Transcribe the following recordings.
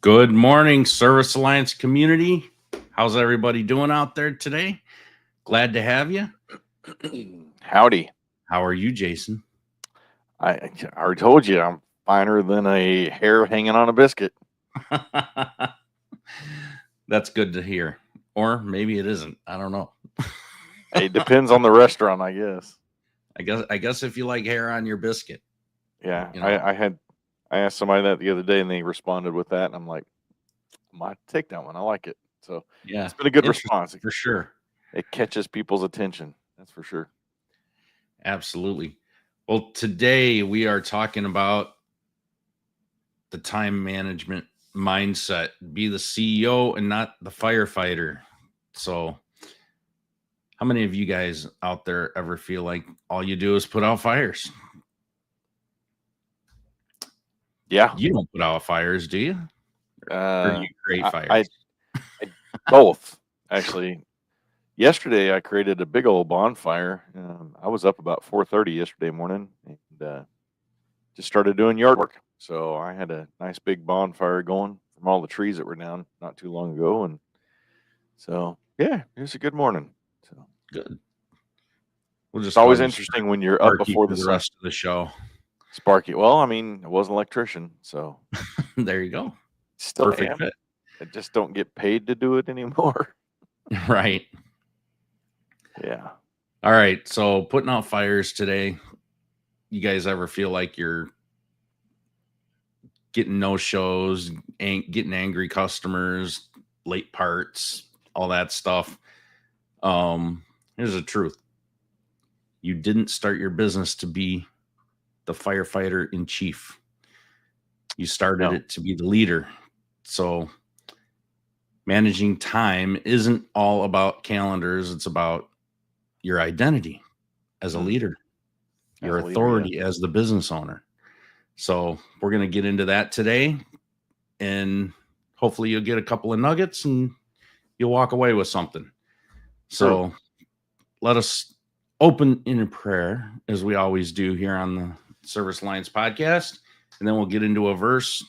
Good morning, Service Alliance community. How's everybody doing out there today? Glad to have you. Howdy. How are you, Jason? I already told you I'm finer than a hair hanging on a biscuit. That's good to hear. Or maybe it isn't. I don't know. It depends on the restaurant, I guess. I guess if you like hair on your biscuit, Yeah, you know. I asked somebody that the other day and they responded with that, and I'm like, I might take that one. I like it. So Yeah. it's been a good Interesting response. for sure. It catches people's attention. That's for sure. Absolutely. Well, today we are talking about the time management mindset. Be the CEO and not the firefighter. So how many of you guys out there ever feel like all you do is put out fires? Yeah. You don't put out fires, do you? Or do Uh, you create I, I, fires? I both actually. Yesterday I created a big old bonfire. I was up about 4:30 yesterday morning and just started doing yard work. So I had a nice big bonfire going from all the trees that were down not too long ago, and so yeah, it was a good morning. So Good. We'll just it's call always you interesting when you're up Sparky before for the the sun. rest of the show. Sparky. Well, I mean, I was an electrician, so There you go. still Perfect am. fit. I just don't get paid to do it anymore. Right. Yeah. All right. So putting out fires today. You guys ever feel like you're getting no shows, getting angry customers, late parts, all that stuff? Here's the truth. You didn't start your business to be the firefighter in chief. You started No. it to be the leader. So managing time isn't all about calendars, it's about your identity as a Mm. leader, As your a leader, yeah. authority as the business owner. So we're going to get into that today, and hopefully you'll get a couple of nuggets and you'll walk away with something. True. So let us open in a prayer, as we always do here on the Service Alliance podcast, and then we'll get into a verse,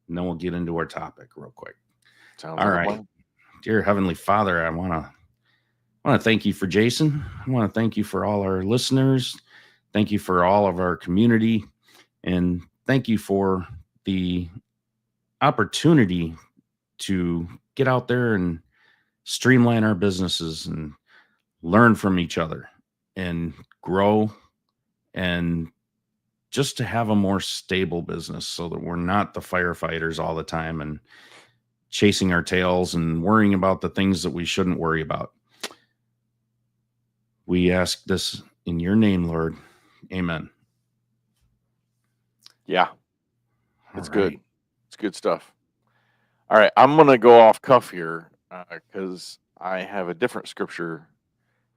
and then we'll get into our topic real quick. Sounds All like a right. plan. Dear Heavenly Father, I want to thank you for Jason. I want to thank you for all our listeners. Thank you for all of our community. And thank you for the opportunity to get out there and streamline our businesses and learn from each other and grow, and just to have a more stable business so that we're not the firefighters all the time and chasing our tails and worrying about the things that we shouldn't worry about. We ask this in your name, Lord. Amen. Yeah, All it's good. right. It's good stuff. All right, I'm gonna go off cuff here because I have a different scripture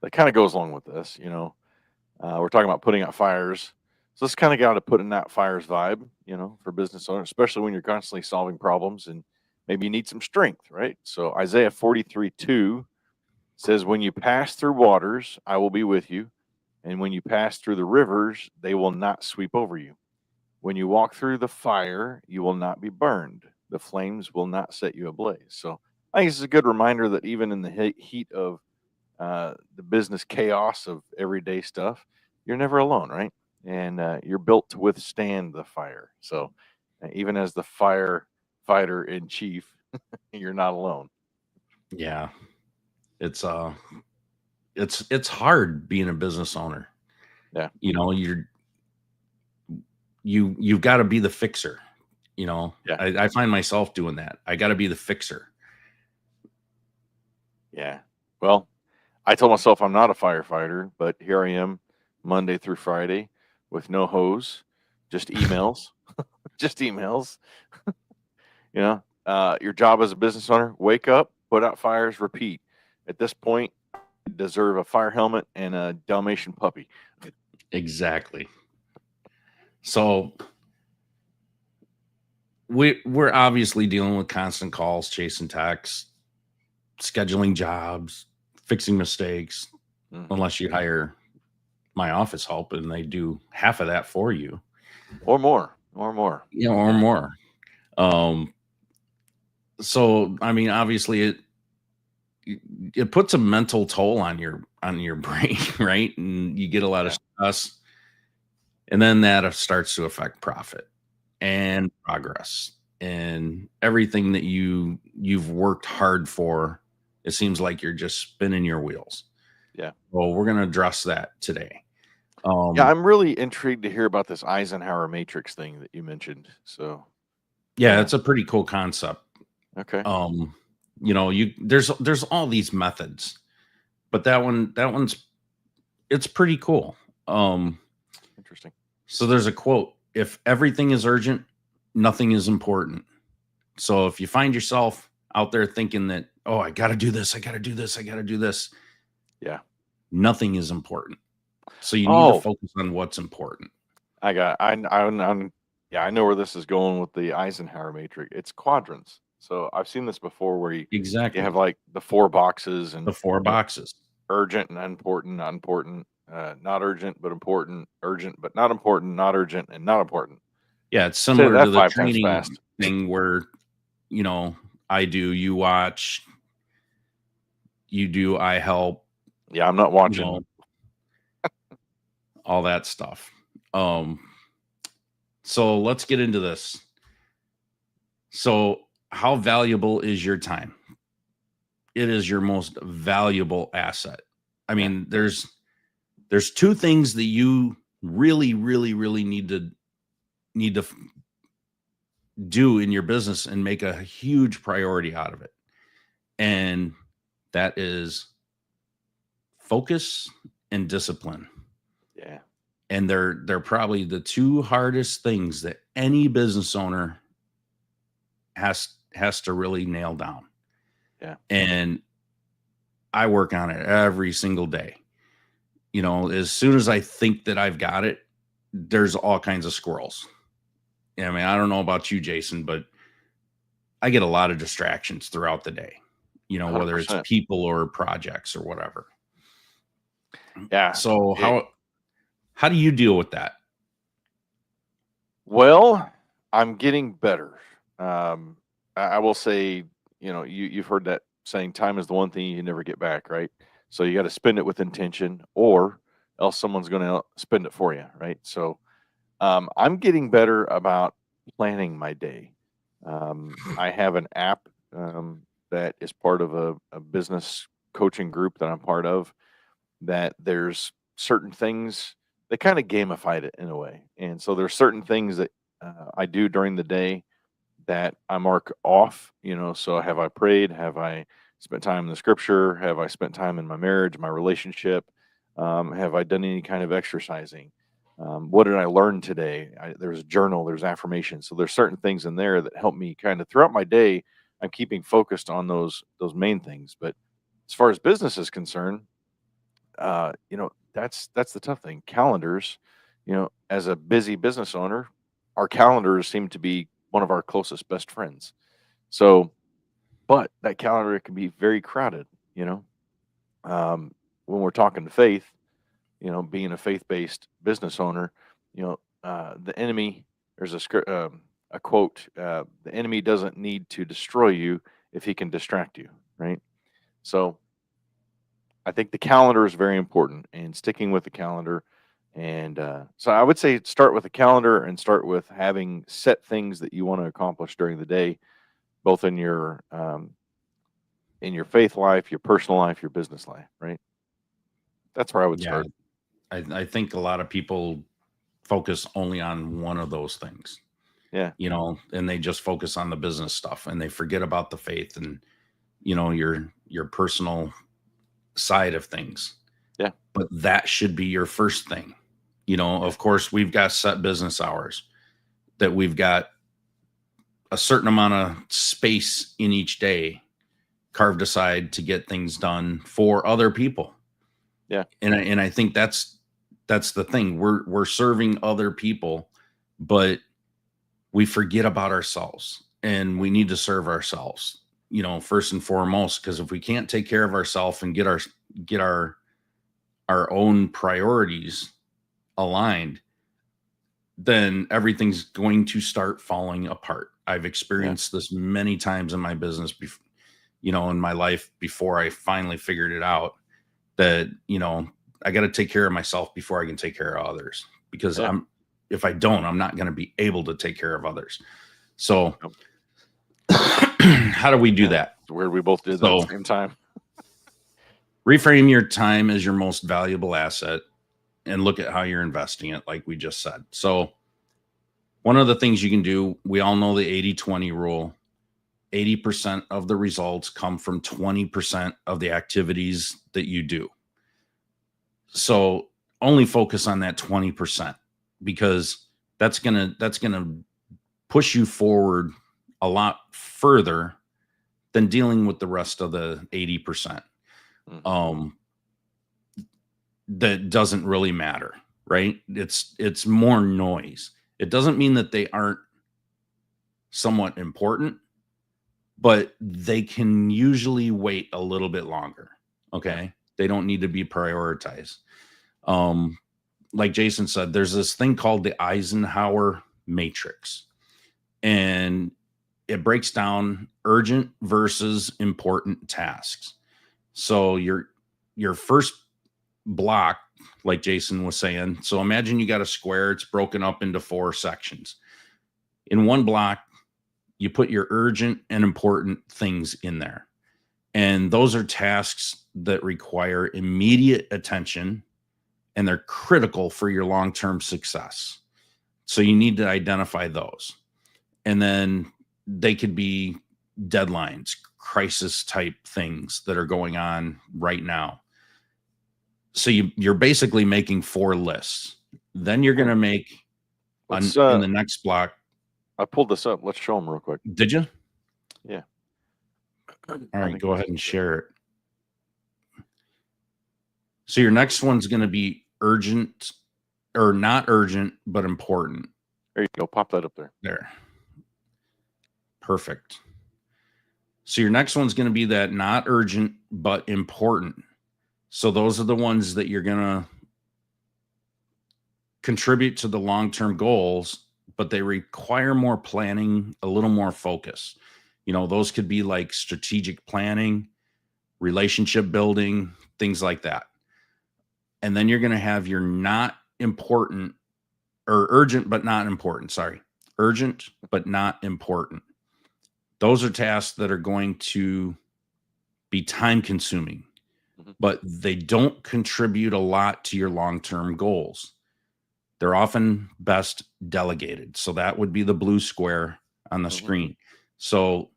that kind of goes along with this. We're talking about putting out fires, so this kind of got to put in that fires vibe, for business owners, especially when you're constantly solving problems and maybe you need some strength, right? So Isaiah 43:2 says, "When you pass through waters, I will be with you, and when you pass through the rivers, they will not sweep over you. When you walk through the fire, you will not be burned. The flames will not set you ablaze." So I think this is a good reminder that even in the heat of the business chaos of everyday stuff, you're never alone, right? And you're built to withstand the fire. So even as the firefighter in chief, you're not alone. Yeah. It's it's hard being a business owner. Yeah. You know, you've got to be the fixer. You know, Yeah. I find myself doing that. I got to be the fixer. Yeah. Well, I told myself I'm not a firefighter, but here I am Monday through Friday with no hose, just emails, just emails. Your job as a business owner: wake up, put out fires, repeat. At this point, I deserve a fire helmet and a Dalmatian puppy. Exactly. So we're obviously dealing with constant calls, chasing texts, scheduling jobs, fixing mistakes, Hmm. unless you hire my office help and they do half of that for you, Or more, or more. or Yeah. more. Um, So, I mean, obviously it puts a mental toll on your brain, right? And you get a lot of Yeah. stress, and then that starts to affect profit and progress and everything that you've worked hard for. It seems like you're just spinning your wheels. Yeah. Well, we're going to address that today. Yeah, Um, I'm really intrigued to hear about this Eisenhower Matrix thing that you mentioned. So, yeah, yeah. it's a pretty cool concept. Okay. Um, there's all these methods, but that one's it's pretty cool. Um, Interesting. so there's a quote: "If everything is urgent, nothing is important." So if you find yourself out there thinking that, "Oh, I got to do this, I got to do this, I got to do this," Yeah. nothing is important. So you need to Oh, focus on what's important. I got I'm yeah, I know where this is going with the Eisenhower matrix. It's quadrants. So I've seen this before where you have Exactly. like the four boxes and The four you know boxes. urgent and unimportant, not important, not urgent but important, urgent but not important, not urgent and not important. Yeah, it's Say similar to that the 5 times training fast. thing where, you know, I do, you watch, you do, I help, Yeah, I'm not you watching. know, all that stuff. Um, so let's get into this. So, how valuable is your time? It is your most valuable asset. I Yeah. mean, there's two things that you really, really, really need to do in your business and make a huge priority out of it. And that is focus and discipline. Yeah. And they're probably the two hardest things that any business owner has to really nail down. Yeah. And I work on it every single day. As soon as I think that I've got it, there's all kinds of squirrels. Yeah, I mean, I don't know about you, Jason, but I get a lot of distractions throughout the day, whether it's 100%. people or projects or whatever. Yeah. So It, how do you deal with that? well, I'm getting better. I will say, you've heard that saying, time is the one thing you never get back, right? So you got to spend it with intention, or else someone's going to spend it for you, right? So I'm getting better about planning my day. I have an app that is part of a business coaching group that I'm part of. That there's certain things they kind of gamified it in a way, and so there's certain things that I do during the day that I mark off. So have I prayed? Have I spent time in the scripture? Have I spent time in my marriage, my relationship? Have I done any kind of exercising? What did I learn today? There's a journal, there's affirmation. So there's certain things in there that help me kind of throughout my day. I'm keeping focused on those main things. But as far as business is concerned, that's the tough thing. Calendars, as a busy business owner, our calendars seem to be one of our closest best friends. So, but that calendar can be very crowded, you know. When we're talking faith, being a faith-based business owner, the enemy, there's a quote, the enemy doesn't need to destroy you if he can distract you, right? So I think the calendar is very important and sticking with the calendar. And so I would say start with a calendar and start with having set things that you want to accomplish during the day, both in your faith life, your personal life, your business life. Right. That's where I would Yeah, start. I think a lot of people focus only on one of those things, Yeah. and they just focus on the business stuff and they forget about the faith and your personal side of things. Yeah. But that should be your first thing. Yeah. Of course, we've got set business hours that we've got a certain amount of space in each day carved aside to get things done for other people. Yeah. And I think that's the thing. We're serving other people, but we forget about ourselves and we need to serve ourselves, first and foremost, because if we can't take care of ourselves and get our own priorities aligned, then everything's going to start falling apart. I've Yeah. experienced this many times in my business, in my life before I finally figured it out that, I got to take care of myself before I can take care of others, because Yeah. if I don't, I'm not going to be able to take care of others. So Yep. how do we do Yeah. that? It's weird we both did that at the same time. Reframe your time as your most valuable asset and look at how you're investing it, like we just said. So one of the things you can do, we all know the 80-20 rule. 80% of the results come from 20% of the activities that you do. So only focus on that 20%, because that's going to push you forward a lot further than dealing with the rest of the 80%. That doesn't really matter, right? It's more noise. It doesn't mean that they aren't somewhat important, but they can usually wait a little bit longer. Okay. Yeah. They don't need to be prioritized. Like Jason said, there's this thing called the Eisenhower Matrix, and it breaks down urgent versus important tasks. So your first block, like Jason was saying, so imagine you got a square, it's broken up into 4 sections. In one block, you put your urgent and important things in there. And those are tasks that require immediate attention, and they're critical for your long-term success. So you need to identify those. And then they could be deadlines, crisis type things that are going on right now. So you're basically making 4 lists. Then you're going to make in the next block. I pulled this up. Let's show them real quick. Did you? Yeah. All right, go ahead and share it. So your next one's going to be urgent, or not urgent, but important. There you go. Pop that up there. There. Perfect. So your next one's going to be that not urgent, but important. So those are the ones that you're going to contribute to the long-term goals, but they require more planning, a little more focus. Those could be like strategic planning, relationship building, things like that. And then you're going to have your not important, or urgent, but not important. Sorry. Urgent, but not important. Those are tasks that are going to be time consuming, but they don't contribute a lot to your long-term goals. They're often best delegated. So that would be the blue square on the screen. So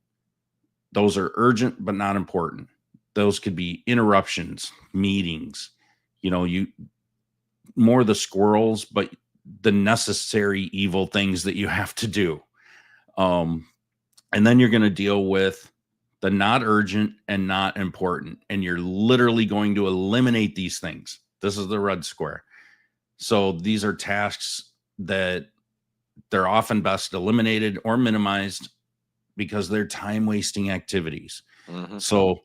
those are urgent, but not important. Those could be interruptions, meetings, you more the squirrels, but the necessary evil things that you have to do. And then you're going to deal with the not urgent and not important. And you're literally going to eliminate these things. This is the red square. So these are tasks that they're often best eliminated or minimized because they're time wasting activities. So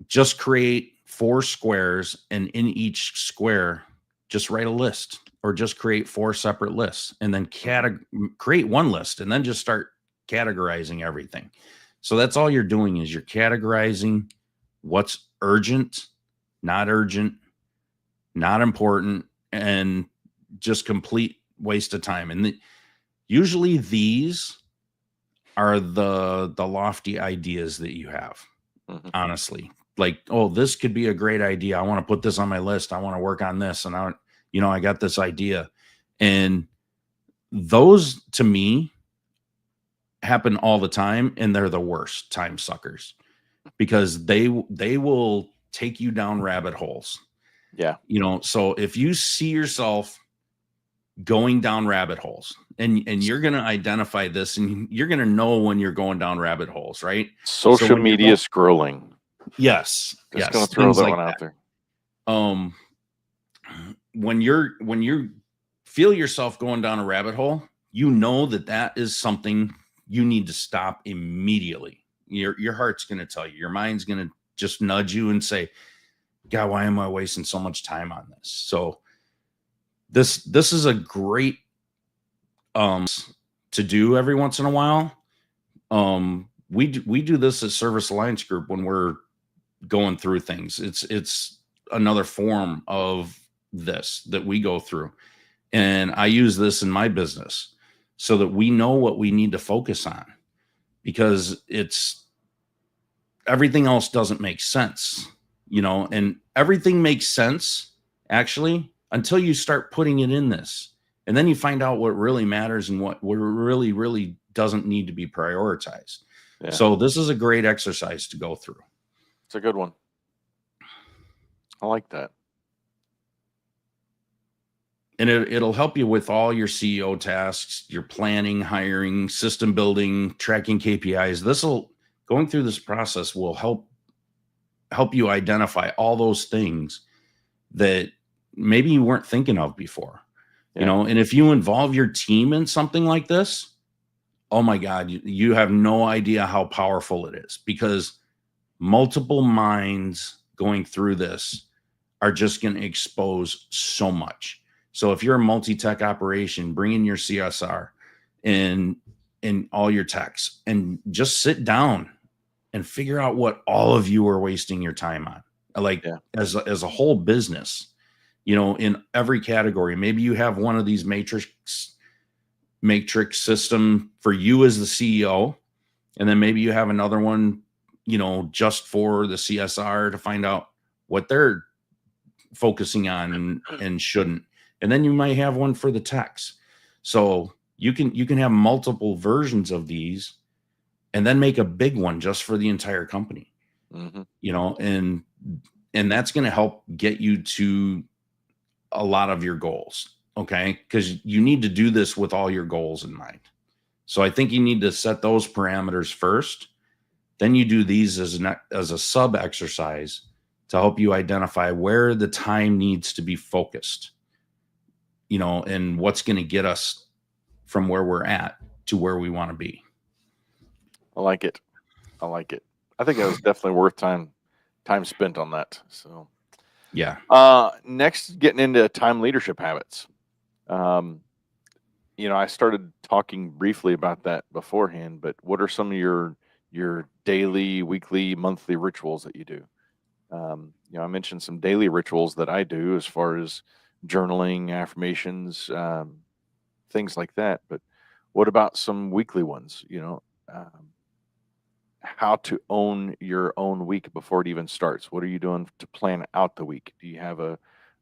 just create 4 squares, and in each square, just write a list, or just create 4 separate lists, and then create one list, and then just start categorizing everything. So that's all you're doing, is you're categorizing what's urgent, not important, and just complete waste of time. And usually these are the lofty ideas that you have, honestly. Like, oh, this could be a great idea. I want to put this on my list. I want to work on this. And I got this idea. And those, to me, happen all the time, and they're the worst time suckers, because they will take you down rabbit holes. Yeah. So if you see yourself going down rabbit holes, and you're going to identify this, and you're going to know when you're going down rabbit holes, right? Social media scrolling. Yes. Just going to throw that one out there. When you feel yourself going down a rabbit hole, that is something you need to stop immediately. Your heart's going to tell you, your mind's going to just nudge you and say, God, why am I wasting so much time on this? So this is a great to do every once in a while. We do this as Service Alliance Group when we're going through things. It's another form of this that we go through. And I use this in my business so that we know what we need to focus on, because it's everything else doesn't make sense, and everything makes sense actually until you start putting it in this. And then you find out what really matters and what really, really doesn't need to be prioritized. Yeah. So this is a great exercise to go through. It's a good one. I like that. And it'll help you with all your CEO tasks, your planning, hiring, system building, tracking KPIs. Going through this process will help you identify all those things that maybe you weren't thinking of before. Yeah. And if you involve your team in something like this, oh my God, you have no idea how powerful it is, because multiple minds going through this are just going to expose so much. So if you're a multi-tech operation, bring in your CSR and all your techs and just sit down and figure out what all of you are wasting your time on. Like as a whole business, in every category. Maybe you have one of these matrix system for you as the CEO. And then maybe you have another one, just for the CSR to find out what they're focusing on and shouldn't. And then you might have one for the techs. So you can have multiple versions of these and then make a big one just for the entire company. And that's going to help get you to a lot of your goals. Okay. Because you need to do this with all your goals in mind. So I think you need to set those parameters first. Then you do these as a sub exercise to help you identify where the time needs to be focused, and what's going to get us from where we're at to where we want to be. I like it. I think it was definitely worth time spent on that. So yeah. Next, getting into time leadership habits. I started talking briefly about that beforehand, but what are some of your daily, weekly, monthly rituals that you do? I mentioned some daily rituals that I do as far as journaling, affirmations, things like that. But what about some weekly ones? How to own your own week before it even starts. What are you doing to plan out the week? Do you have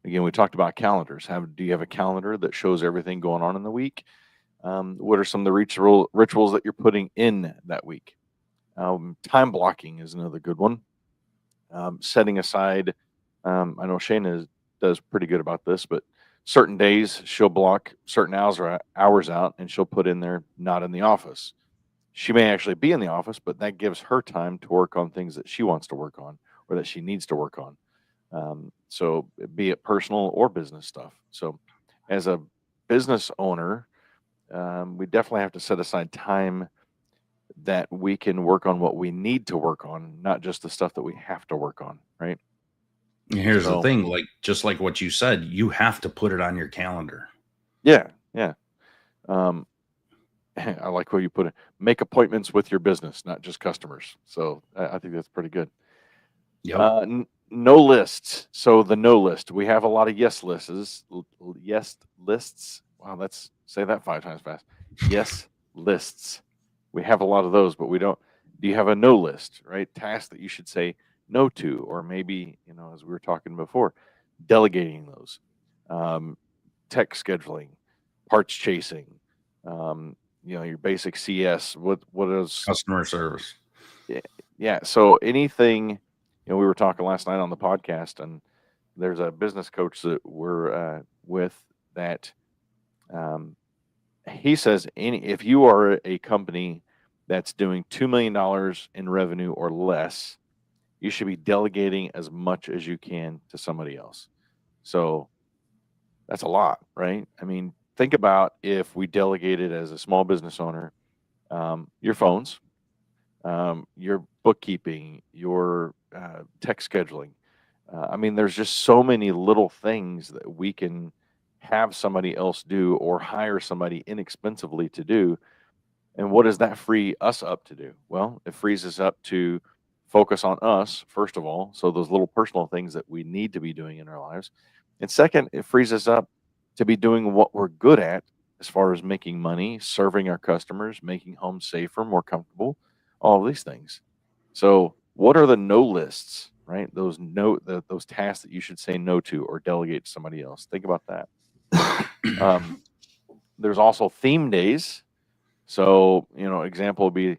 again, we talked about calendars. Do you have a calendar that shows everything going on in the week? What are some of the rituals that you're putting in that week? Time blocking is another good one. Setting aside, I know Shayna does pretty good about this, but certain days she'll block certain hours out and she'll put in there not in the office. She may actually be in the office, but that gives her time to work on things that she wants to work on or that she needs to work on. So be it personal or business stuff. So as a business owner, we definitely have to set aside time that we can work on what we need to work on, not just the stuff that we have to work on. Right. Here's the thing, just like what you said, you have to put it on your calendar. Yeah. Yeah. I like where you put it. Make appointments with your business, not just customers. So I think that's pretty good. Yep. No lists. So the no list. We have a lot of yes lists. Yes lists. Wow, let's say that 5 times fast. Yes lists. We have a lot of those, but we don't. Do you have a no list, right? Tasks that you should say no to, or maybe, as we were talking before, delegating those. Tech scheduling, parts chasing, your basic CS. What is customer service? Yeah. So anything, we were talking last night on the podcast, and there's a business coach that we're with that he says if you are a company that's doing $2 million in revenue or less, you should be delegating as much as you can to somebody else. So that's a lot, right? I mean, think about if we delegated as a small business owner, your phones, your bookkeeping, your tech scheduling. I mean, there's just so many little things that we can have somebody else do or hire somebody inexpensively to do. And what does that free us up to do? Well, it frees us up to focus on us, first of all. So those little personal things that we need to be doing in our lives. And second, it frees us up to be doing what we're good at as far as making money, serving our customers, making homes safer, more comfortable, all of these things. So what are the no lists, right? Those tasks that you should say no to or delegate to somebody else. Think about that. Um, there's also theme days. So, example would be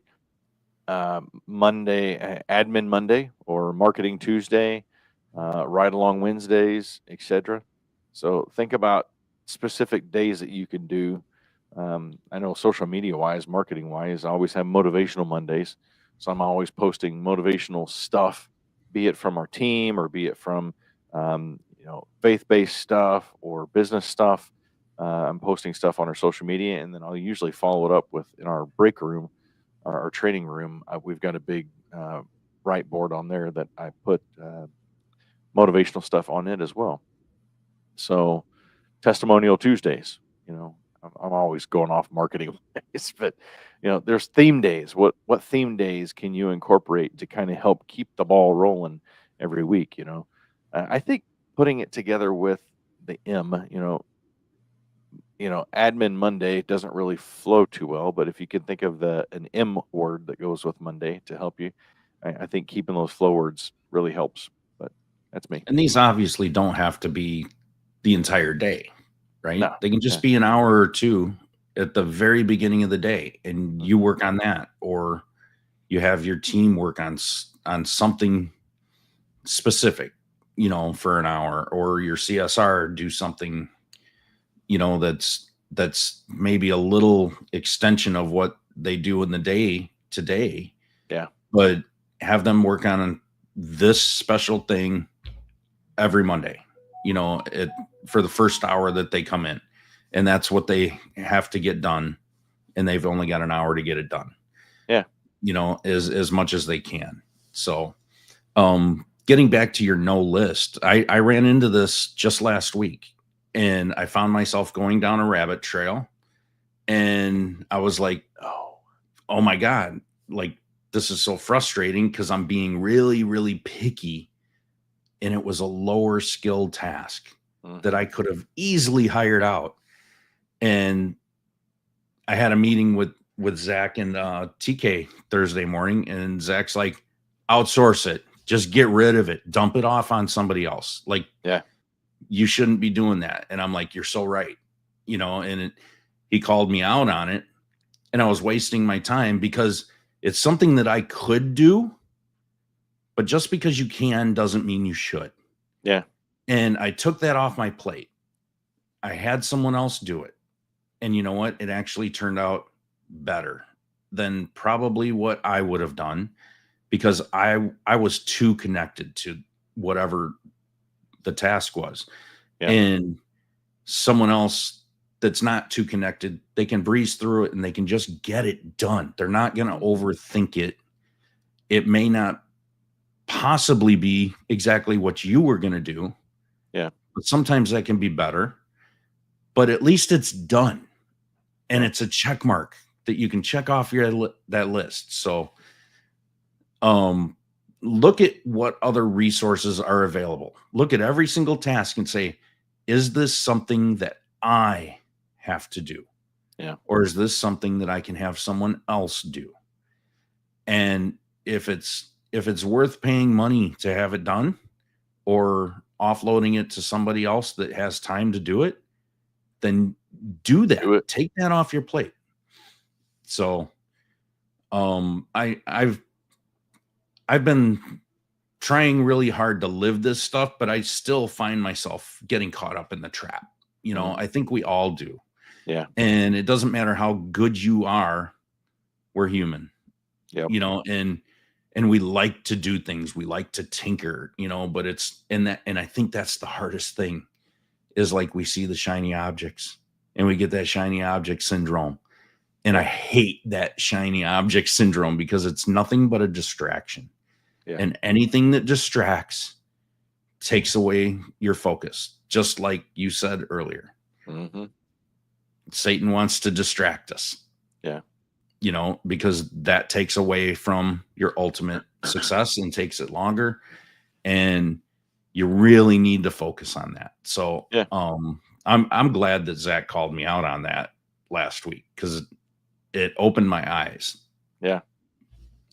Monday, admin Monday or marketing Tuesday, ride along Wednesdays, etc. So think about specific days that you can do. I know social media wise, marketing wise, I always have motivational Mondays. So I'm always posting motivational stuff, be it from our team or be it from, faith-based stuff or business stuff. I'm posting stuff on our social media, and then I'll usually follow it up with in our break room, our training room. We've got a big bright board on there that I put motivational stuff on it as well. So testimonial Tuesdays, I'm always going off marketing ways, but there's theme days. What theme days can you incorporate to kind of help keep the ball rolling every week? I think putting it together with the M, admin Monday doesn't really flow too well, but if you can think of an M word that goes with Monday to help you, I think keeping those flow words really helps. But that's me. And these obviously don't have to be the entire day, right? No. They can just be an hour or two at the very beginning of the day, and you work on that, or you have your team work on something specific, for an hour, or your CSR do something, that's maybe a little extension of what they do in the day today. Yeah. But have them work on this special thing every Monday, for the first hour that they come in, and that's what they have to get done. And they've only got an hour to get it done. Yeah. As much as they can. So, getting back to your no list, I ran into this just last week, and I found myself going down a rabbit trail, and I was like, oh my God, like, this is so frustrating because I'm being really, really picky. And it was a lower skilled task that I could have easily hired out. And I had a meeting with Zach and TK Thursday morning, and Zach's like, outsource it, just get rid of it, dump it off on somebody else. Like, yeah, you shouldn't be doing that. And I'm like, you're so right. And he called me out on it, and I was wasting my time because it's something that I could do, but just because you can doesn't mean you should. Yeah. And I took that off my plate. I had someone else do it. And you know what? It actually turned out better than probably what I would have done, because I was too connected to whatever the task was. Yeah. And someone else that's not too connected, they can breeze through it and they can just get it done. They're not going to overthink it. It may not possibly be exactly what you were going to do. Yeah. But sometimes that can be better. But at least it's done. And it's a check mark that you can check off that list. So look at what other resources are available. Look at every single task and say, is this something that I have to do? Yeah. Or is this something that I can have someone else do? And if it's worth paying money to have it done, or offloading it to somebody else that has time to do it, then do that. Do it. Take that off your plate. So I've been trying really hard to live this stuff, but I still find myself getting caught up in the trap. I think we all do. Yeah. And it doesn't matter how good you are, we're human. Yep. And we like to do things. We like to tinker, but and I think that's the hardest thing, is like, we see the shiny objects and we get that shiny object syndrome. And I hate that shiny object syndrome because it's nothing but a distraction. Yeah. And anything that distracts takes away your focus, just like you said earlier. Mm-hmm. Satan wants to distract us. Yeah. Because that takes away from your ultimate success and takes it longer. And you really need to focus on that. So Yeah. I'm glad that Zach called me out on that last week, because it opened my eyes. Yeah.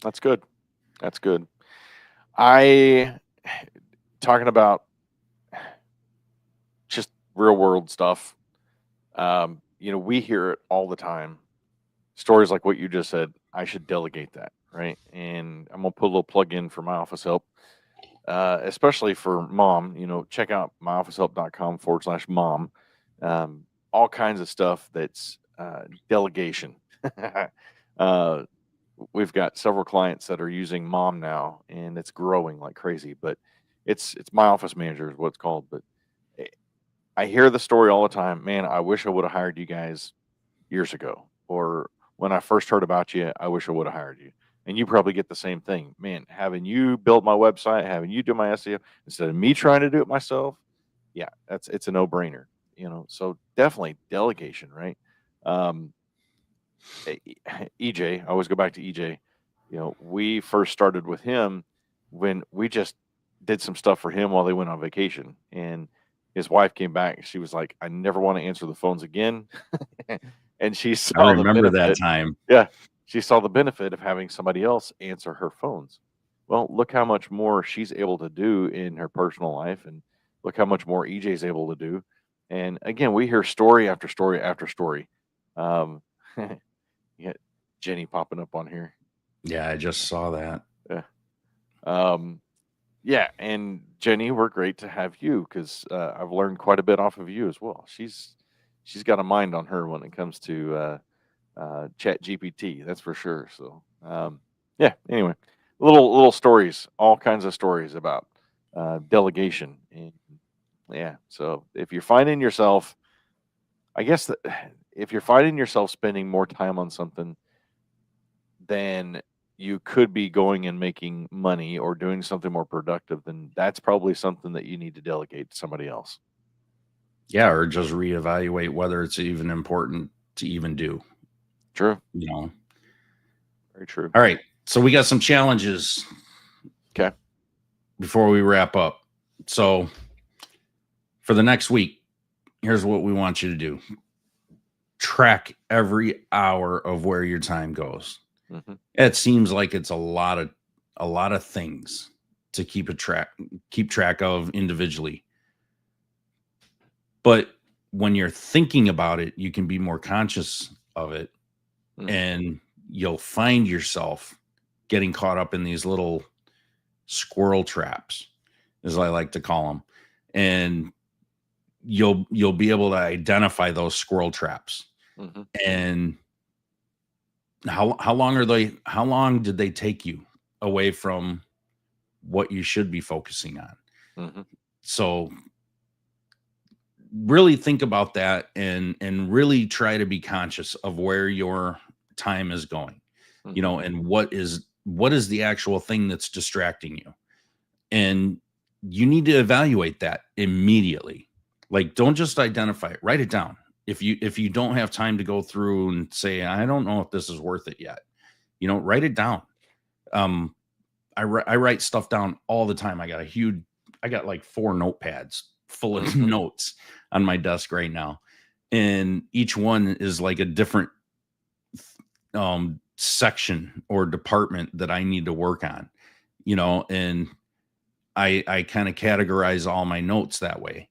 That's good. That's good. Talking about just real world stuff. We hear it all the time. Stories like what you just said. I should delegate that, right? And I'm gonna put a little plug in for my office help, especially for mom. Check out myofficehelp.com/mom. All kinds of stuff that's delegation. uh, we've got several clients that are using mom now, and it's growing like crazy. But it's my office manager is what it's called. But eh, I hear the story all the time. Man, I wish I would have hired you guys years ago, or when I first heard about you, I wish I would have hired you. And you probably get the same thing, man. Having you build my website, having you do my SEO instead of me trying to do it myself, yeah, it's a no brainer. So definitely delegation, right? Um, EJ, I always go back to EJ. We first started with him when we just did some stuff for him while they went on vacation, and his wife came back. She was like, "I never want to answer the phones again," and she I saw the remember that benefit. time. Yeah, she saw the benefit of having somebody else answer her phones. Well, look how much more she's able to do in her personal life, and look how much more EJ's able to do. And again, we hear story after story after story. Um, you got Jenny popping up on here. Yeah, I just saw that. Yeah. Um, yeah, and Jenny, we're great to have you because I've learned quite a bit off of you as well. She's got a mind on her when it comes to Chat GPT, that's for sure. So yeah. Anyway, little stories, all kinds of stories about delegation, and yeah. So if you're finding yourself, I guess that if you're finding yourself spending more time on something then you could be going and making money or doing something more productive, then that's probably something that you need to delegate to somebody else. Yeah, or just reevaluate whether it's even important to even do. True. Very true. All right. So we got some challenges. Okay. Before we wrap up. So for the next week, here's what we want you to do. Track every hour of where your time goes. Mm-hmm. It seems like it's a lot of things to keep track of individually. But when you're thinking about it, you can be more conscious of it, and you'll find yourself getting caught up in these little squirrel traps, as I like to call them. And you'll be able to identify those squirrel traps. Mm-hmm. And how long did they take you away from what you should be focusing on? Mm-hmm. So really think about that, and really try to be conscious of where your time is going, Mm-hmm. and what is the actual thing that's distracting you. And you need to evaluate that immediately. Like, don't just identify it, write it down. If you don't have time to go through and say, I don't know if this is worth it yet, write it down. I write stuff down all the time. I got like 4 notepads full of Mm-hmm. notes on my desk right now. And each one is like a different section or department that I need to work on, and I kind of categorize all my notes that way,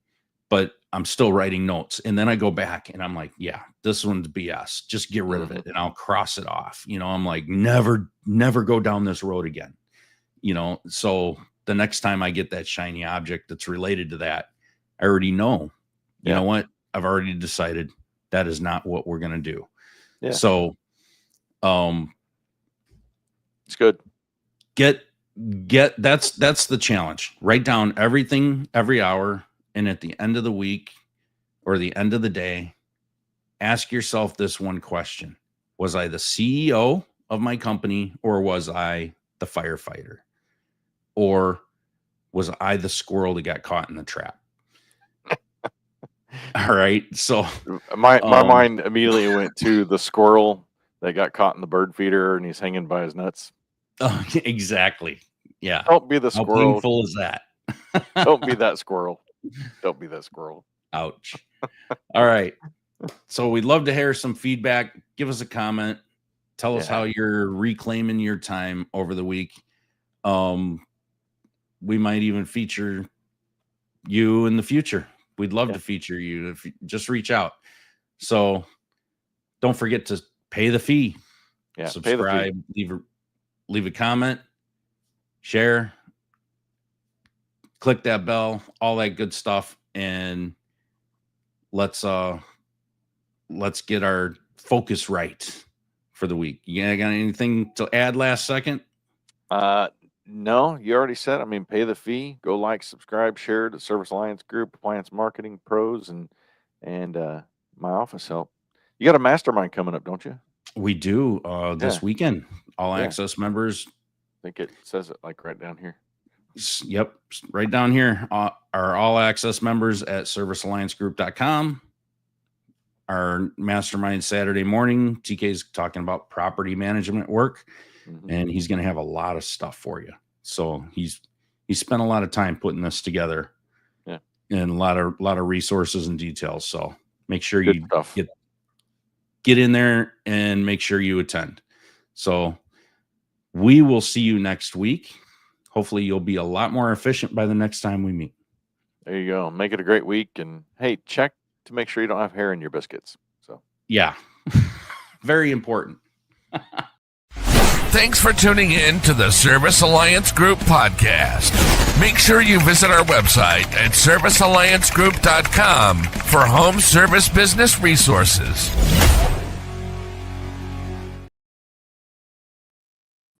but I'm still writing notes. And then I go back and I'm like, yeah, this one's BS. Just get rid of Mm-hmm. it. And I'll cross it off. I'm like, never go down this road again. So the next time I get that shiny object that's related to that, I already know, you know what? I've already decided that is not what we're going to do. Yeah. So, it's good. That's the challenge. Write down everything every hour, and at the end of the week or the end of the day, ask yourself this one question: was I the CEO of my company, or was I the firefighter, or was I the squirrel that got caught in the trap? All right. So My mind immediately went to the squirrel that got caught in the bird feeder and he's hanging by his nuts. exactly. Yeah. Don't be the How squirrel. painful is that? Don't be that squirrel. Don't be that squirrel. Ouch. All right. So we'd love to hear some feedback. Give us a comment. Tell us how you're reclaiming your time over the week. We might even feature you in the future. We'd love to feature you. If you just reach out. So don't forget to pay the fee. Yeah, subscribe, leave a comment, share, click that bell, all that good stuff, and let's get our focus right for the week. You got anything to add last second? No, you already said. I mean, pay the fee, go like, subscribe, share the Service Alliance Group, Appliance Marketing Pros, and my office help. You got a mastermind coming up, don't you? We do this weekend. All access members. I think it says it like right down here. Yep, right down here are all access members at servicealliancegroup.com. Our mastermind Saturday morning, TK's talking about property management work, and he's going to have a lot of stuff for you. So he's spent a lot of time putting this together, and a lot of resources and details. So make sure you get in there and make sure you attend. So we will see you next week. Hopefully you'll be a lot more efficient by the next time we meet. There you go. Make it a great week. And hey, check to make sure you don't have hair in your biscuits. So yeah, very important. Thanks for tuning in to the Service Alliance Group podcast. Make sure you visit our website at servicealliancegroup.com for home service business resources.